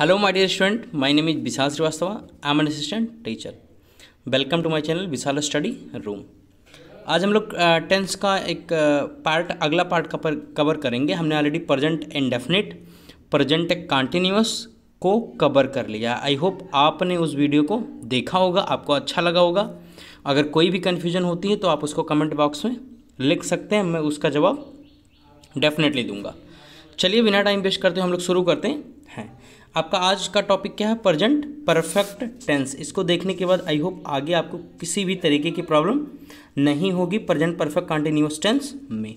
Hello, my dear student. My name is Vishal Srivastava. I am an assistant teacher. Welcome to my channel Vishal Study Room. आज हम लोग tense का एक part अगला part cover करेंगे। हमने already present indefinite, present continuous को cover कर लिया। आई होप आपने उस वीडियो को देखा होगा, आपको अच्छा लगा होगा। अगर कोई भी कन्फ्यूजन होती है तो आप उसको कमेंट बॉक्स में लिख सकते हैं, मैं उसका जवाब डेफिनेटली दूंगा। चलिए बिना टाइम वेस्ट करते हम लोग शुरू करते हैं। आपका आज का टॉपिक क्या है? Present perfect tense. इसको देखने के बाद आई होप आगे आपको किसी भी तरीके की प्रॉब्लम नहीं होगी प्रेजेंट परफेक्ट कंटिन्यूअस टेंस में।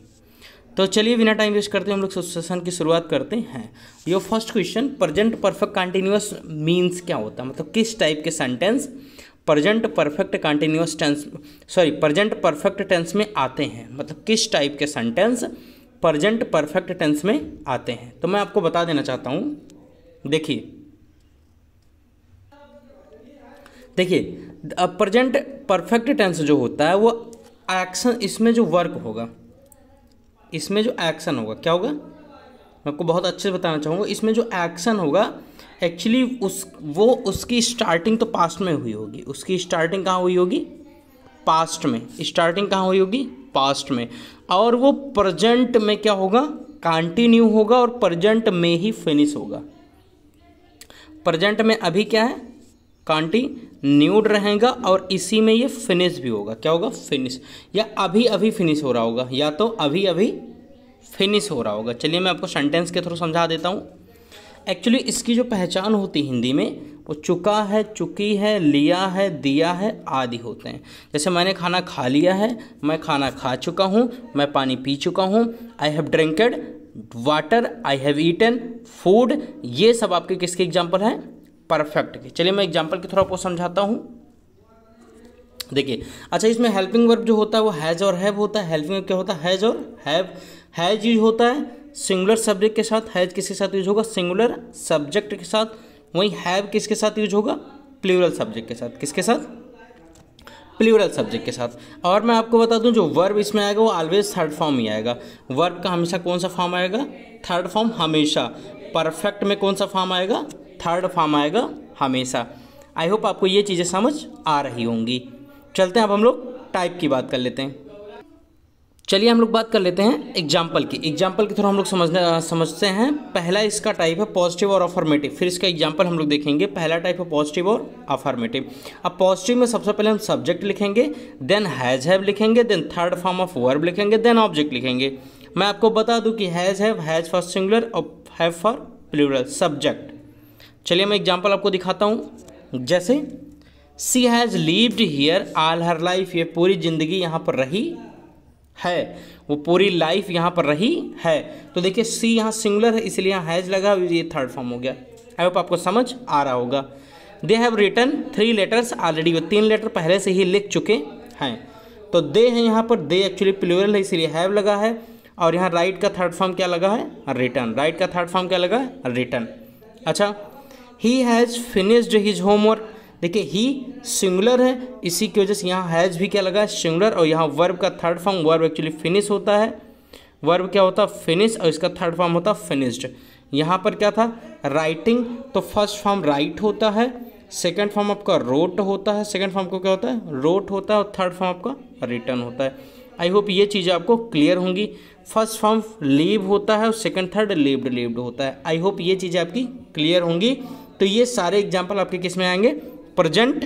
तो चलिए बिना टाइम वेस्ट करते हम लोग सेशन की शुरुआत करते हैं। Your first question, present perfect continuous means क्या होता है? मतलब किस टाइप के sentence present perfect continuous tense present perfect tense में आते हैं? मतलब किस टाइप के सेंटेंस प्रेजेंट परफेक्ट टेंस में आते हैं? तो मैं आपको बता देना चाहता हूँ। देखिए प्रेजेंट परफेक्ट टेंस जो होता है वो एक्शन, इसमें जो वर्क होगा, इसमें जो एक्शन होगा क्या होगा? मैं आपको बहुत अच्छे से बताना चाहूँगा। इसमें जो एक्शन होगा एक्चुअली उसकी स्टार्टिंग तो पास्ट में हुई होगी। उसकी स्टार्टिंग कहाँ हुई होगी? पास्ट में। स्टार्टिंग कहाँ हुई होगी? पास्ट में। और वो प्रेजेंट में क्या होगा? कंटिन्यू होगा और प्रेजेंट में ही फिनिश होगा। प्रेजेंट में अभी क्या है? कंटिन्यूड रहेगा और इसी में ये फिनिश भी होगा। क्या होगा? फिनिश, या अभी अभी फिनिश हो रहा होगा, या तो अभी अभी फिनिश हो रहा होगा। चलिए मैं आपको सेंटेंस के थ्रू समझा देता हूँ। एक्चुअली इसकी जो पहचान होती है हिंदी में, वो चुका है, चुकी है, लिया है, दिया है आदि होते हैं। जैसे मैंने खाना खा लिया है, मैं खाना खा चुका हूँ, मैं पानी पी चुका हूँ, I have drinked water, I have eaten food. ये सब आपके किसके एग्जाम्पल हैं? परफेक्ट के। चलिए मैं एग्जाम्पल के थ्रू आपको समझाता हूँ। देखिए, अच्छा इसमें हेल्पिंग वर्ब जो होता है वो हैज़ और हैव होता है। हेल्पिंग वर्ब क्या होता है? हैज़ और हैव। हैज़ यूज होता है सिंगुलर सब्जेक्ट के साथ। हैज़ किसके साथ यूज होगा? सिंगुलर सब्जेक्ट के साथ। वहीं हैव किसके साथ यूज होगा? प्लूरल सब्जेक्ट के साथ। किसके साथ? प्लूरल सब्जेक्ट के साथ। और मैं आपको बता दूं जो वर्ब इसमें आएगा वो ऑलवेज थर्ड फॉर्म ही आएगा। वर्ब का हमेशा कौन सा फॉर्म आएगा? थर्ड फॉर्म हमेशा। परफेक्ट में कौन सा फॉर्म आएगा? थर्ड फॉर्म आएगा हमेशा। आई होप आपको ये चीज़ें समझ आ रही होंगी। चलते हैं अब हम लोग टाइप की बात कर लेते हैं। चलिए हम लोग बात कर लेते हैं एग्जाम्पल की। एग्जाम्पल के थ्रू हम लोग समझते हैं। पहला इसका टाइप है पॉजिटिव और अफर्मेटिव। फिर इसका एग्जाम्पल हम लोग देखेंगे। पहला टाइप है पॉजिटिव और अफर्मेटिव। अब पॉजिटिव में सबसे पहले हम सब्जेक्ट लिखेंगे, देन हैज़ हैव लिखेंगे, then third form of verb लिखेंगे, देन ऑब्जेक्ट लिखेंगे। मैं आपको बता दूं कि has have, has for singular और हैव फॉर प्लूरल सब्जेक्ट। चलिए मैं एग्जाम्पल आपको दिखाता हूँ। जैसे she has lived here all her life, ये पूरी ज़िंदगी यहाँ पर रही है, वो पूरी लाइफ यहाँ पर रही है। तो देखिए सी यहाँ सिंगुलर है इसलिए यहाँ हैज़ लगा, ये थर्ड फॉर्म हो गया। आई होप आपको समझ आ रहा होगा। They have written 3 letters already, वो 3 लेटर पहले से ही लिख चुके हैं। तो दे है यहाँ पर, दे एक्चुअली प्लूरल है इसलिए हैव लगा है। और यहाँ राइट का थर्ड फॉर्म क्या लगा है? रिटन। राइट का थर्ड फॉर्म क्या लगा है? रिटन। अच्छा, he has finished his homework. देखिए ही सिंगुलर है इसी की वजह से यहाँ हैज़ भी क्या लगा है? सिंगुलर। और यहाँ वर्ब का third form, verb actually finish होता है। वर्ब क्या होता है? फिनिश, और इसका थर्ड फॉर्म होता है फिनिश्ड। यहाँ पर क्या था? राइटिंग, तो फर्स्ट फॉर्म राइट होता है, सेकंड फॉर्म आपका रोट होता है, सेकंड फॉर्म को क्या होता है? रोट होता है, और थर्ड फॉर्म आपका रिटर्न होता है। आई होप ये चीज़ें आपको क्लियर होंगी। फर्स्ट फॉर्म लीव होता है और सेकंड थर्ड लिव्ड होता है। आई होप ये चीज़ें आपकी क्लियर होंगी। तो ये सारे एग्जाम्पल आपके किस में आएंगे? प्रेजेंट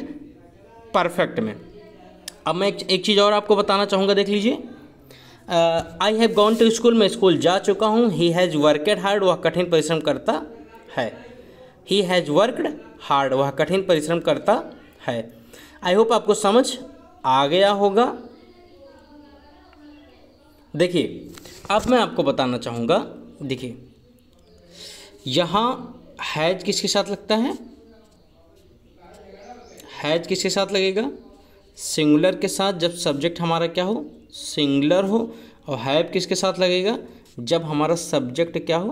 परफेक्ट में। अब मैं एक चीज़ और आपको बताना चाहूँगा, देख लीजिए। I have gone to school, मैं स्कूल जा चुका हूँ। ही हैज़ वर्कड हार्ड, वह कठिन परिश्रम करता है। ही हैज़ वर्कड हार्ड, वह कठिन परिश्रम करता है। आई होप आपको समझ आ गया होगा। देखिए अब मैं आपको बताना चाहूँगा। देखिए यहाँ हैज़ किसके साथ लगता है? हैज़ किसके साथ लगेगा? सिंगुलर के साथ, जब सब्जेक्ट हमारा क्या हो? सिंगुलर हो। और हैव किसके साथ लगेगा? जब हमारा सब्जेक्ट क्या हो?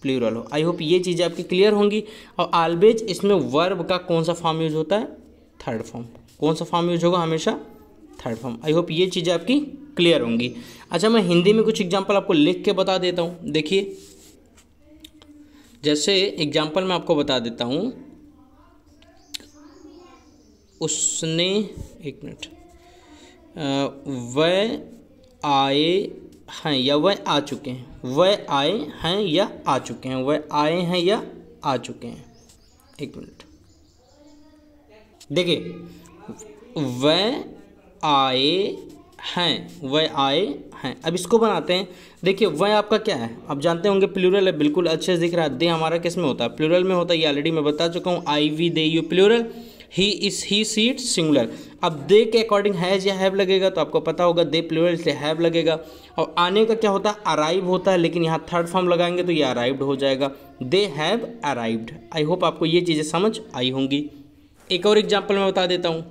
प्लूरल हो। आई होप ये चीज़ें आपकी क्लियर होंगी। और ऑलवेज इसमें वर्ब का कौन सा फॉर्म यूज होता है? Third form. कौन सा फॉर्म यूज होगा? हमेशा थर्ड फॉर्म। आई होप ये चीज़ें आपकी क्लियर होंगी। अच्छा मैं हिंदी में कुछ एग्जाम्पल आपको लिख के बता देता हूँ। देखिए जैसे एग्जाम्पल मैं आपको बता देता हूँ, उसने, एक मिनट, वह आए हैं या वह आ चुके हैं, वह आए हैं या आ चुके हैं, वह आए हैं या आ चुके हैं। एक मिनट, देखिए, वह आए हैं, वह आए हैं। अब इसको बनाते हैं। देखिए वह आपका क्या है, आप जानते होंगे प्लूरल है, बिल्कुल अच्छे से दिख रहा है। दे हमारा किस में होता है, प्लूरल में होता है, ये ऑलरेडी मैं बता चुका हूँ। I we they you plural, he is he she it singular. अब दे के अकॉर्डिंग हैज़ या हैव लगेगा, तो आपको पता होगा दे प्लूरल इसलिए हैव लगेगा। और आने का क्या होता है, अराइव होता है, लेकिन यहाँ थर्ड फॉर्म लगाएंगे तो ये अराइव्ड हो जाएगा, they have arrived. I hope आपको ये चीज़ें समझ आई होंगी। एक और एग्जाम्पल मैं बता देता हूँ,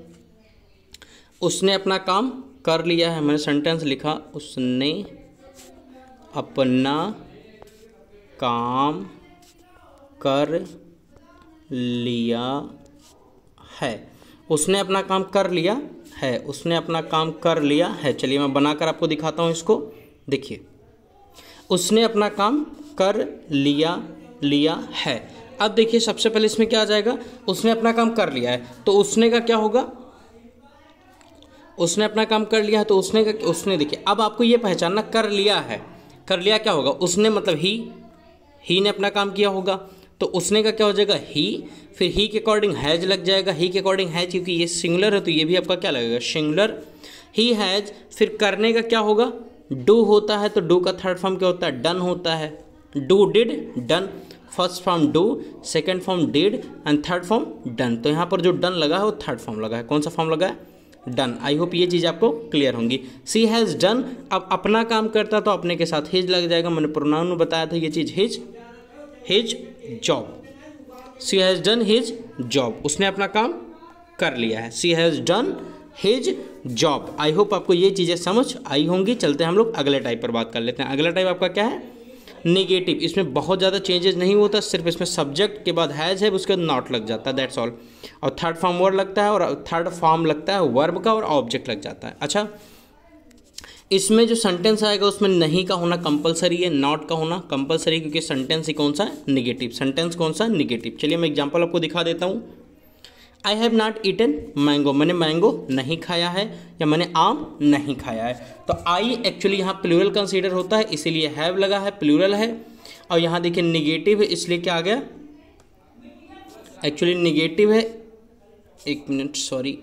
उसने अपना काम कर लिया है। मैंने सेंटेंस लिखा, उसने अपना काम कर लिया है। उसने अपना काम कर लिया है, उसने अपना काम कर लिया है। चलिए मैं बनाकर आपको दिखाता हूँ इसको। देखिए, उसने अपना काम कर लिया है। अब देखिए सबसे पहले इसमें क्या आ जाएगा, उसने अपना काम कर लिया है, तो उसने का क्या होगा, उसने अपना काम कर लिया है, तो उसने का, उसने, देखिए अब आपको ये पहचानना, कर लिया है, कर लिया क्या होगा, उसने मतलब ही ने अपना काम किया होगा, तो उसने का क्या हो जाएगा, ही। फिर ही के अकॉर्डिंग हैज लग जाएगा, ही के अकॉर्डिंग हैज, क्योंकि ये सिंगुलर है तो ये भी आपका क्या लगेगा, सिंगुलर। He has. फिर करने का क्या होगा, डू होता है, तो डू का थर्ड फॉर्म क्या होता है, डन होता है। Do did done, first form do, second form did and third form done. तो यहाँ पर जो डन लगा है वो थर्ड फॉर्म लगा है। कौन सा फॉर्म लगा है, डन। आई होप ये चीज़ आपको क्लियर होंगी। सी हैज़ डन, अब अपना काम करता तो अपने के साथ हिज लग जाएगा। मैंने प्रोनाउन में बताया था ये चीज़, his job. She has done his job, उसने अपना काम कर लिया है। She has done his job. I hope आपको ये चीज़ें समझ आई होंगी। चलते हैं हम लोग अगले टाइप पर बात कर लेते हैं। अगला टाइप आपका क्या है, नेगेटिव। इसमें बहुत ज़्यादा चेंजेस नहीं होता, सिर्फ इसमें सब्जेक्ट के बाद हैज़ है, उसके बाद नॉट लग जाता है, दैट्स ऑल। और थर्ड फॉर्म वर्ड लगता है, और थर्ड फॉर्म लगता है वर्ब का, और ऑब्जेक्ट लग जाता है। अच्छा, इसमें जो सेंटेंस आएगा उसमें नहीं का होना कंपलसरी है, नॉट का होना कंपलसरी, क्योंकि सेंटेंस ही कौन सा है, निगेटिव। सेंटेंस कौन सा, निगेटिव। चलिए मैं एग्जांपल आपको दिखा देता हूँ। I have not eaten mango, मैंने मैंगो नहीं खाया है, या मैंने आम नहीं खाया है। तो आई एक्चुअली यहाँ प्लूरल कंसीडर होता है, इसीलिए हैव लगा है, प्लूरल है। और यहाँ देखिए निगेटिव है, इसलिए क्या आ गया, एक्चुअली निगेटिव है, एक मिनट सॉरी,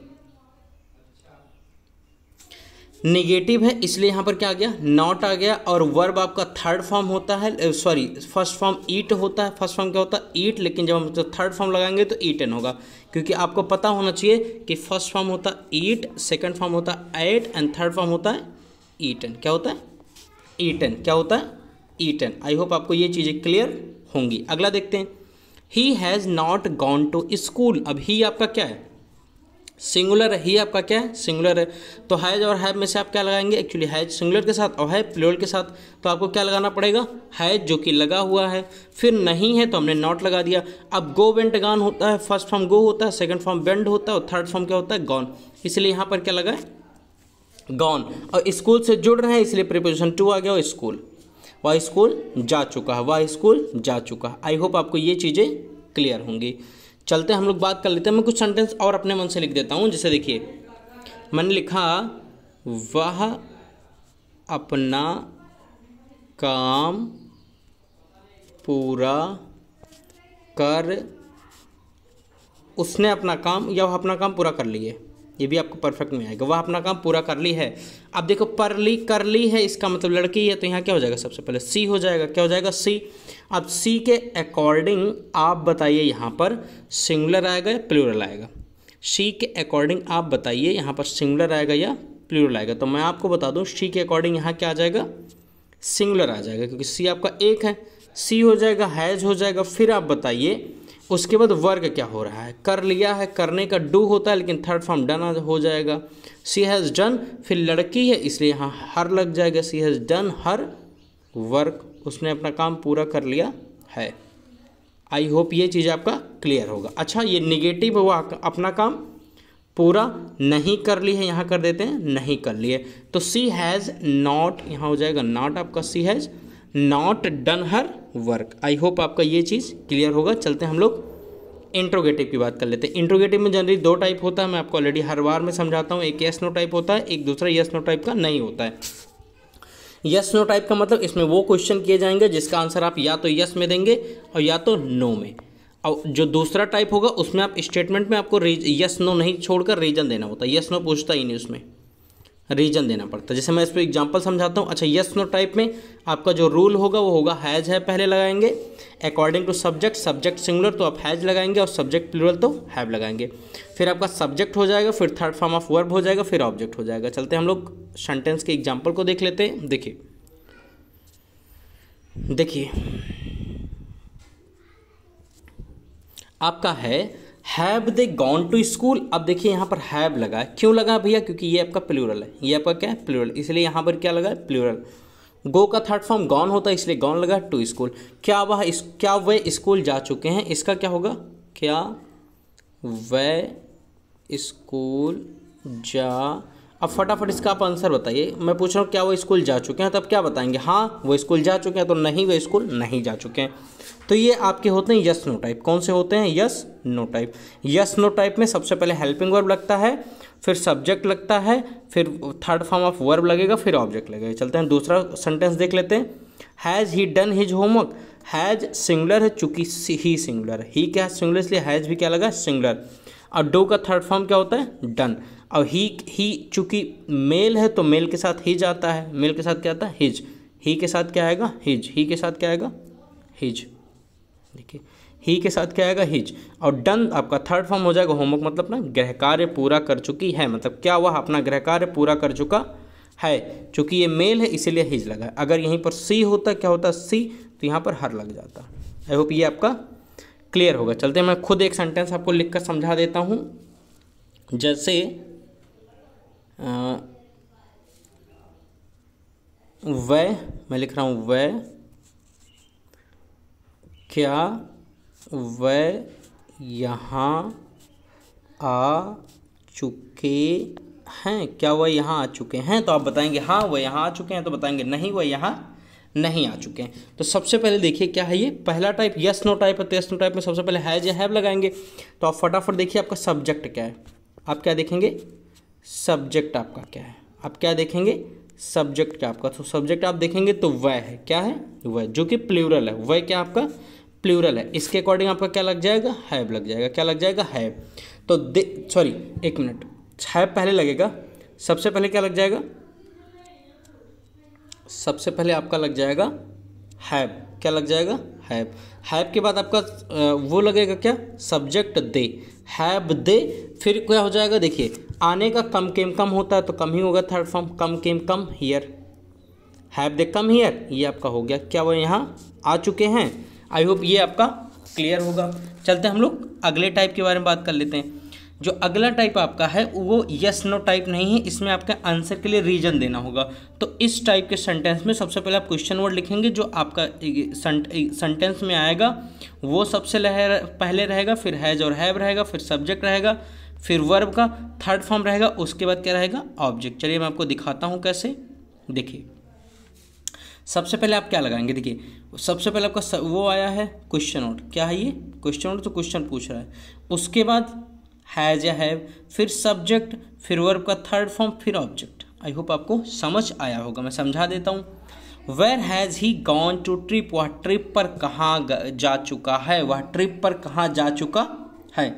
नेगेटिव है, इसलिए यहाँ पर क्या आ गया, नॉट आ गया। और वर्ब आपका थर्ड फॉर्म होता है, सॉरी फर्स्ट फॉर्म ईट होता है। फर्स्ट फॉर्म क्या होता है, ईट, लेकिन जब हम तो थर्ड फॉर्म लगाएंगे तो ईटन होगा, क्योंकि आपको पता होना चाहिए कि फर्स्ट फॉर्म होता है ईट, सेकंड फॉर्म होता है एट एंड थर्ड फॉर्म होता है ईटन। क्या होता है, ईटन। क्या होता है, ईटन। आई होप आपको ये चीज़ें क्लियर होंगी। अगला देखते हैं, he has not gone to school. अब ही आपका क्या है, सिंगुलर है, ही आपका क्या है, सिंगुलर है। तो हैज और हैव में से आप क्या लगाएंगे, एक्चुअली हैज सिंगुलर के साथ और है प्लूरल के साथ, तो आपको क्या लगाना पड़ेगा, हैज, जो कि लगा हुआ है। फिर नहीं है तो हमने नॉट लगा दिया। अब गो वेंट गॉन होता है, फर्स्ट फॉर्म गो होता है, सेकंड फॉर्म वेंट होता है, और थर्ड फॉर्म क्या होता है, गॉन, इसलिए यहाँ पर क्या लगा है, गॉन। और स्कूल से जुड़ रहे हैं इसलिए प्रीपोजिशन टू आ गया, और स्कूल, वह स्कूल जा चुका है, वह स्कूल जा चुका है। आई होप आपको ये चीज़ें क्लियर होंगी। चलते हम लोग बात कर लेते हैं। मैं कुछ सेंटेंस और अपने मन से लिख देता हूँ। जैसे देखिए मैंने लिखा, वह अपना काम पूरा कर, उसने अपना काम या वह अपना काम पूरा कर लिए, ये भी आपको परफेक्ट में आएगा। वह अपना काम पूरा कर ली है। अब देखो परली कर ली है, इसका मतलब लड़की है, तो यहाँ क्या हो जाएगा, सबसे पहले सी हो जाएगा। क्या हो जाएगा, सी। अब सी के अकॉर्डिंग आप बताइए यहाँ पर सिंगुलर आएगा या प्लूरल आएगा। सी के अकॉर्डिंग आप बताइए यहाँ पर सिंगुलर आएगा या प्लूरल आएगा। तो मैं आपको बता दूँ, सी के अकॉर्डिंग यहाँ क्या आ जाएगा, सिंगुलर आ जाएगा, क्योंकि सी आपका एक है। सी हो जाएगा, हैज़ हो जाएगा। फिर आप बताइए उसके बाद वर्ग क्या हो रहा है, कर लिया है, करने का डू होता है, लेकिन थर्ड फॉर्म डन हो जाएगा। सी हैज़ डन, फिर लड़की है इसलिए यहाँ हर लग जाएगा। सी हैज़ डन हर वर्क, उसने अपना काम पूरा कर लिया है। आई होप ये चीज़ आपका क्लियर होगा। अच्छा, ये निगेटिव हुआ, अपना काम पूरा नहीं कर ली है, यहाँ कर देते हैं नहीं कर लिए। तो सी हैज़ नॉट, यहाँ हो जाएगा नॉट आपका, she has not done her work. I hope आपका ये चीज़ क्लियर होगा। चलते हैं हम लोग इंट्रोगेटिव की बात कर लेते हैं। इंट्रोगेटिव में जनरली दो टाइप होता है, मैं आपको ऑलरेडी हर बार में समझाता हूँ। एक यस नो टाइप होता है, एक दूसरा यस नो टाइप का नहीं होता है। यस नो टाइप का मतलब इसमें वो क्वेश्चन किए जाएंगे जिसका आंसर आप या तो यस में देंगे और या तो नो में। और जो दूसरा टाइप होगा उसमें आप स्टेटमेंट में आपको यस नो नहीं छोड़कर रीजन देना होता है। यस नो पूछता ही नहीं, उसमें रीजन देना पड़ता है। जैसे मैं इस पर एग्जांपल समझाता हूँ। अच्छा, यस नो टाइप में आपका जो रूल होगा वो होगा हैज़ है पहले लगाएंगे, according to subject, subject singular तो आप हैज़ लगाएंगे और सब्जेक्ट प्लूरल तो हैव लगाएंगे। फिर आपका सब्जेक्ट हो जाएगा, फिर थर्ड फॉर्म ऑफ वर्ब हो जाएगा, फिर ऑब्जेक्ट हो जाएगा। चलते हैं हम लोग सेंटेंस के एग्जाम्पल को देख लेते हैं। देखिए आपका है have they gone to school. अब देखिए यहाँ पर हैव लगा है, क्यों लगा भैया? क्योंकि ये आपका प्लूरल है, ये आपका क्या है? प्लूरल, इसलिए यहाँ पर क्या लगा है? प्लूरल। गो का थर्ड फॉर्म गॉन होता है, इसलिए गॉन लगा टू स्कूल। क्या वह स्कूल जा चुके हैं? इसका क्या होगा? क्या वह स्कूल जा। अब फटाफट इसका आप आंसर बताइए। मैं पूछ रहा हूँ क्या वो स्कूल जा चुके हैं, तो आप क्या बताएंगे? हाँ वो स्कूल जा चुके हैं, तो नहीं वो स्कूल नहीं जा चुके हैं। तो ये आपके होते हैं यस नो टाइप। कौन से होते हैं? Yes no type. Yes no type में सबसे पहले हेल्पिंग वर्ब लगता है, फिर सब्जेक्ट लगता है, फिर थर्ड फॉर्म ऑफ वर्ब लगेगा, फिर ऑब्जेक्ट लगेगा। चलते हैं दूसरा सेंटेंस देख लेते हैं। Has he done his homework. Has singular है, चूंकि ही सिंगुलर है, ही क्या है? सिंगुलर, इसलिए हैज़ भी क्या लगा? सिंगुलर। और डू का थर्ड फॉर्म क्या होता है? डन। और ही चूंकि मेल है तो मेल के साथ हिज आता है, मेल के साथ क्या आता है? हिज। ही के साथ क्या आएगा? हिज। ही के साथ क्या आएगा? हिज। देखिए ही के साथ क्या आएगा? हिज। और डन आपका थर्ड फॉर्म हो जाएगा होमवर्क, मतलब अपना गृह कार्य पूरा कर चुकी है, मतलब क्या वह अपना गृह कार्य पूरा कर चुका है। चूंकि ये मेल है इसीलिए हिज लगा है। अगर यहीं पर सी होता, क्या होता? सी, तो यहाँ पर हर लग जाता। आई होप ये आपका क्लियर होगा। चलते हैं मैं खुद एक सेंटेंस आपको लिख कर समझा देता हूँ। जैसे वह, मैं लिख रहा हूँ वह, क्या वह यहाँ आ चुके हैं? क्या वह यहाँ आ चुके हैं? तो आप बताएंगे हाँ वह यहाँ आ चुके हैं, तो बताएंगे नहीं वह यहाँ नहीं आ चुके हैं। तो सबसे पहले देखिए क्या है, ये पहला टाइप यस नो टाइप है। तो यस नो टाइप में सबसे पहले हैज या हैव लगाएंगे। तो आप फटाफट देखिए आपका सब्जेक्ट क्या है। आप क्या देखेंगे? सब्जेक्ट आपका क्या है? आप क्या देखेंगे? सब्जेक्ट क्या आपका? तो सब्जेक्ट आप देखेंगे तो वह है, क्या है? वह, जो कि प्लूरल है। वह क्या आपका? प्लूरल है। इसके अकॉर्डिंग आपका क्या लग जाएगा? हैव लग जाएगा। क्या लग जाएगा? हैव। तो सॉरी एक मिनट, हैव पहले लगेगा। सबसे पहले क्या लग जाएगा? सबसे पहले आपका लग जाएगा हैव। क्या लग जाएगा? हैव। हैव के बाद आपका वो लगेगा क्या? Subject they, have they. फिर क्या हो जाएगा? देखिए आने का कम केम कम होता है तो कम ही होगा third form, come came come here. Have they come here, ये आपका हो गया। क्या वो यहाँ आ चुके हैं? आई होप ये आपका क्लियर होगा। चलते हैं हम लोग अगले टाइप के बारे में बात कर लेते हैं। जो अगला टाइप आपका है वो यस नो टाइप नहीं है, इसमें आपका आंसर के लिए रीजन देना होगा। तो इस टाइप के सेंटेंस में सबसे पहले आप क्वेश्चन वर्ड लिखेंगे, जो आपका सेंटेंस में आएगा वो सबसे पहले रहेगा, फिर हैज और हैव रहेगा, फिर सब्जेक्ट रहेगा, फिर वर्ब का थर्ड फॉर्म रहेगा, उसके बाद क्या रहेगा? ऑब्जेक्ट। चलिए मैं आपको दिखाता हूँ कैसे। देखिए सबसे पहले आप क्या लगाएंगे? देखिए सबसे पहले आपका वो आया है क्वेश्चन वर्ड। क्या है ये? क्वेश्चन वर्ड, तो क्वेश्चन पूछ रहा है। उसके बाद हैज या हैव, फिर सब्जेक्ट, फिर वर्ब का थर्ड फॉर्म, फिर ऑब्जेक्ट। आई होप आपको समझ आया होगा। मैं समझा देता हूँ। Where has he gone to trip, वह ट्रिप पर कहाँ जा चुका है? वह ट्रिप पर कहाँ जा चुका है?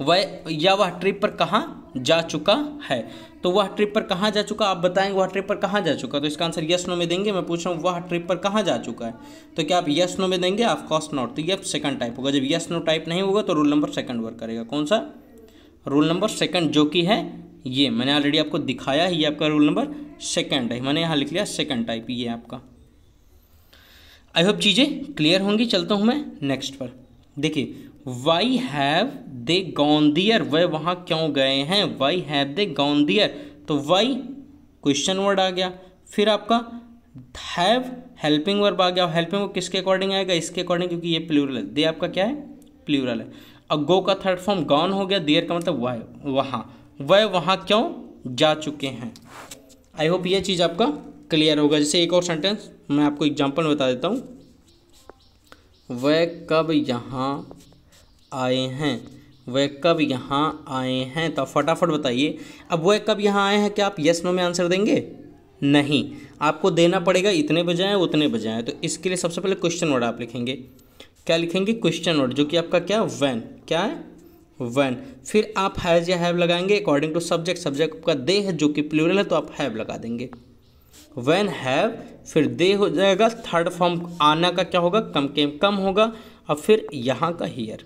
वह ट्रिप पर कहाँ जा चुका है? तो वह ट्रिप पर कहाँ जा चुका, आप बताएंगे वह ट्रिप पर कहाँ जा चुका। तो इसका आंसर यस नो में देंगे। मैं पूछ रहा हूँ वह ट्रिप पर कहाँ जा चुका है, तो क्या आप यस नो में देंगे? Of course not. तो ये सेकंड टाइप होगा। जब यस नो टाइप नहीं होगा तो रूल नंबर सेकंड वर्क करेगा। कौन सा? रूल नंबर सेकंड, जो कि है ये मैंने ऑलरेडी आपको दिखाया है। ये आपका रूल नंबर सेकंड है, मैंने यहाँ लिख लिया सेकंड टाइप, ये आपका। आई होप चीज़ें क्लियर होंगी। चलता हूँ मैं नेक्स्ट पर। देखिए why have they gone there, वह वहाँ क्यों गए हैं? Why have they gone there, तो वाई क्वेश्चन वर्ड आ गया, फिर आपका हैव हेल्पिंग वर्ब आ गया। हेल्पिंग वर्ब किसके अकॉर्डिंग आएगा? इसके अकॉर्डिंग, क्योंकि ये प्लूरल है। दे आपका क्या है? प्लूरल है। अब गो का थर्ड फॉर्म गॉन हो गया, दियर का मतलब वह वहाँ क्यों जा चुके हैं। आई होप ये चीज़ आपका क्लियर होगा। जैसे एक और सेंटेंस मैं आपको एग्जांपल में बता देता हूँ। वह कब यहाँ आए हैं, वह कब यहाँ आए हैं, तो आप फटाफट बताइए। अब वह कब यहाँ आए हैं, क्या आप यस नो में आंसर देंगे? नहीं, आपको देना पड़ेगा इतने बजे आए उतने बजे आए। तो इसके लिए सबसे पहले क्वेश्चन वर्ड आप लिखेंगे। क्या लिखेंगे? क्वेश्चन वर्ड, जो कि आपका क्या, व्हेन। क्या है? व्हेन। फिर आप हैज़ या हैव लगाएंगे अकॉर्डिंग टू सब्जेक्ट। सब्जेक्ट आपका दे है जो कि प्लूरल है, तो आप हैव लगा देंगे। व्हेन हैव, फिर दे हो जाएगा। थर्ड फॉर्म आना का क्या होगा? कम के कम होगा। और फिर यहाँ का here,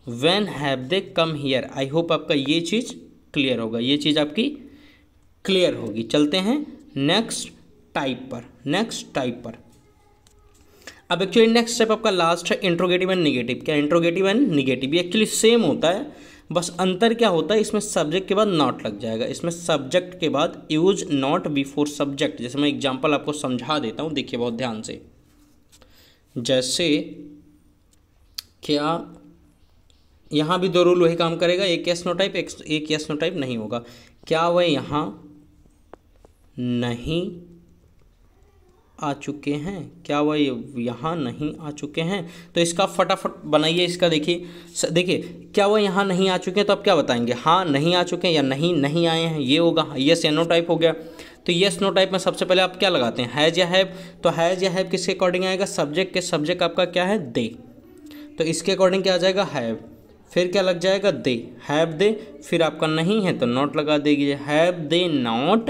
when have they come here. I hope आपका ये चीज़ क्लियर होगा, ये चीज़ आपकी क्लियर होगी। चलते हैं नेक्स्ट टाइप पर। नेक्स्ट टाइप पर अब एक्चुअली नेक्स्ट स्टेप आपका लास्ट है इंट्रोगेटिव एंड निगेटिव। क्या इंट्रोगेटिव एंड निगेटिव? ये एक्चुअली सेम होता है, बस अंतर क्या होता है, इसमें सब्जेक्ट के बाद नॉट लग जाएगा। इसमें सब्जेक्ट के बाद यूज नॉट बिफोर सब्जेक्ट। जैसे मैं एग्जांपल आपको समझा देता हूँ, देखिए बहुत ध्यान से। जैसे क्या यहाँ भी दो रूल वही काम करेगा, एक यस नो टाइप, एक यस नो टाइप नहीं होगा। क्या वह यहाँ नहीं आ चुके हैं? क्या वह यहाँ नहीं आ चुके हैं? तो इसका फटाफट बनाइए इसका। देखिए देखिए, क्या वह यहाँ नहीं आ चुके हैं, तो आप क्या बताएंगे? हाँ नहीं आ चुके हैं या नहीं नहीं आए हैं, ये होगा। यस या नो टाइप हो गया। तो यस नो टाइप में सबसे पहले आप क्या लगाते हैं? हैज़ या हैव। तो हैज़ या हैव किसके अकॉर्डिंग आएगा? सब्जेक्ट के। सब्जेक्ट आपका क्या है? दे। तो इसके अकॉर्डिंग क्या आ जाएगा? हैव। फिर क्या लग जाएगा? दे। Have they. फिर आपका नहीं है तो नॉट लगा देंगे। Have they not,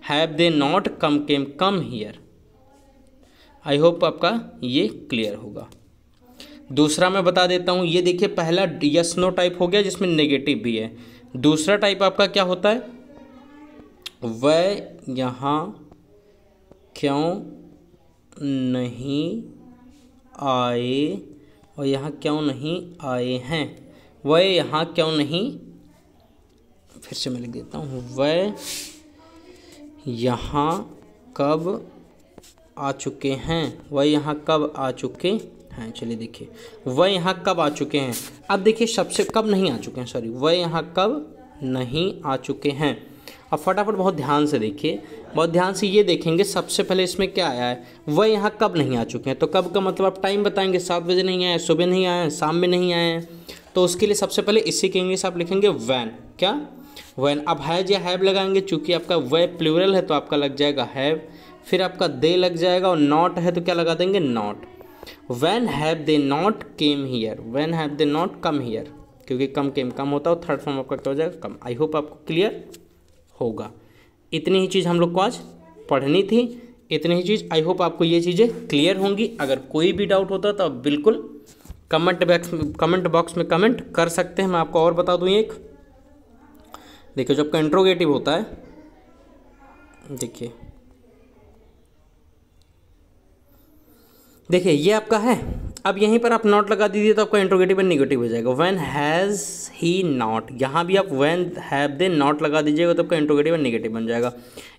have they not come came come here. I hope आपका ये क्लियर होगा। दूसरा मैं बता देता हूँ, ये देखिए पहला यस नो टाइप हो गया जिसमें नेगेटिव भी है। दूसरा टाइप आपका क्या होता है? वह यहाँ क्यों नहीं आए, और यहाँ क्यों नहीं आए हैं। वह यहाँ क्यों नहीं, फिर से मैं लिख देता हूँ, वह यहाँ कब आ चुके हैं। वह यहाँ कब आ चुके हैं। चलिए देखिए, वह यहाँ कब आ चुके हैं। अब देखिए सबसे कब नहीं आ चुके हैं, सॉरी, वह यहाँ कब नहीं आ चुके हैं। अब फटाफट बहुत ध्यान से देखिए, बहुत ध्यान से ये देखेंगे। सबसे पहले इसमें क्या आया है? वह यहाँ कब नहीं आ चुके हैं। तो कब का मतलब आप टाइम बताएंगे। 7 बजे नहीं आए, सुबह नहीं आए, शाम में नहीं आए हैं। तो उसके लिए सबसे पहले इसी के इंग्लिश आप लिखेंगे वैन। क्या? वैन। अब हैज या हैव लगाएंगे, चूंकि आपका वह प्लूरल है तो आपका लग जाएगा हैव। फिर आपका दे लग जाएगा, और नॉट है तो क्या लगा देंगे? Not. When have they not came here. When have they not come here, क्योंकि कम केम कम होता है, थर्ड फॉर्म आपका क्या हो जाएगा? कम। आई होप आपको क्लियर होगा। इतनी ही चीज़ हम लोग को आज पढ़नी थी, इतनी ही चीज़। आई होप आपको ये चीज़ें क्लियर होंगी। अगर कोई भी डाउट होता तो आप बिल्कुल कमेंट बॉक्स में कमेंट कर सकते हैं। मैं आपको और बता दूँ एक, देखिए जो आपका इंट्रोगेटिव होता है, देखिए ये आपका है। अब यहीं पर आप नॉट लगा दीजिए तो आपका इंट्रोगेटिव एंड निगेटिव हो जाएगा। व्हेन हैज़ ही नॉट, यहाँ भी आप व्हेन हैव दे नॉट लगा दीजिएगा तो आपका इंट्रोगेटिव एंड निगेटिव बन जाएगा।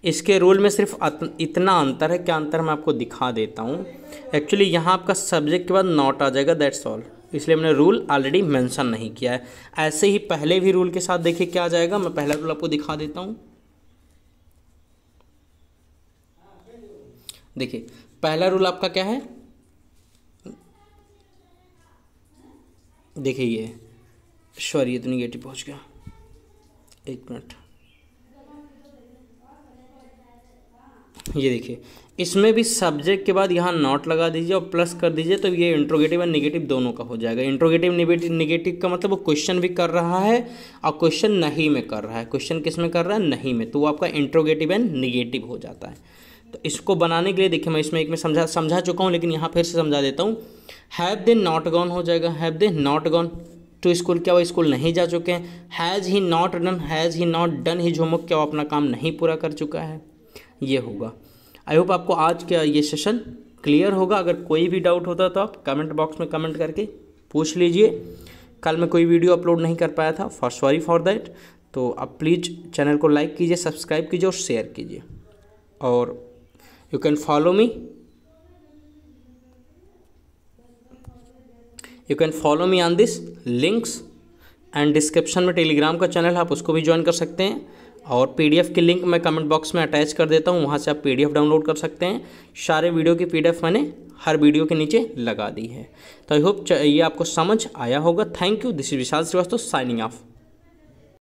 इसके रूल में सिर्फ इतना अंतर है। क्या अंतर मैं आपको दिखा देता हूँ। एक्चुअली यहाँ आपका सब्जेक्ट के बाद नॉट आ जाएगा, दैट्स ऑल। इसलिए मैंने रूल ऑलरेडी मेंशन नहीं किया है। ऐसे ही पहले भी रूल के साथ देखिए क्या आ जाएगा। मैं पहला रूल आपको दिखा देता हूँ। देखिए पहला रूल आपका क्या है, देखिए ये, सॉरी ये तो निगेटिव पहुँच गया, एक मिनट। ये देखिए इसमें भी सब्जेक्ट के बाद यहाँ नॉट लगा दीजिए और प्लस कर दीजिए, तो ये इंट्रोगेटिव और निगेटिव दोनों का हो जाएगा। इंट्रोगेटिव निगेटिव का मतलब वो क्वेश्चन भी कर रहा है और क्वेश्चन नहीं में कर रहा है। क्वेश्चन किस में कर रहा है? नहीं में, तो वो आपका इंट्रोगेटिव एंड निगेटिव हो जाता है। तो इसको बनाने के लिए देखिए मैं इसमें एक में समझा चुका हूँ, लेकिन यहाँ फिर से समझा देता हूँ। हैव दे नॉट गॉन हो जाएगा, have they not gone to school, क्या वो स्कूल नहीं जा चुके हैं। Has he not done, has he not done his homework, क्या वो अपना काम नहीं पूरा कर चुका है। ये होगा। आई होप आपको आज का ये सेशन क्लियर होगा। अगर कोई भी डाउट होता तो आप कमेंट बॉक्स में कमेंट करके पूछ लीजिए। कल मैं कोई वीडियो अपलोड नहीं कर पाया था, सॉरी फॉर दैट। तो आप प्लीज़ चैनल को लाइक कीजिए, सब्सक्राइब कीजिए और शेयर कीजिए। और you can follow me, you can follow me on this links and description में टेलीग्राम का चैनल है, आप उसको भी ज्वाइन कर सकते हैं। और पीडीएफ की लिंक मैं कमेंट बॉक्स में अटैच कर देता हूँ, वहाँ से आप पीडीएफ डाउनलोड कर सकते हैं। सारे वीडियो की पीडीएफ मैंने हर वीडियो के नीचे लगा दी है। तो आई होप ये आपको समझ आया होगा। Thank you. This is Vishal Srivastava signing of.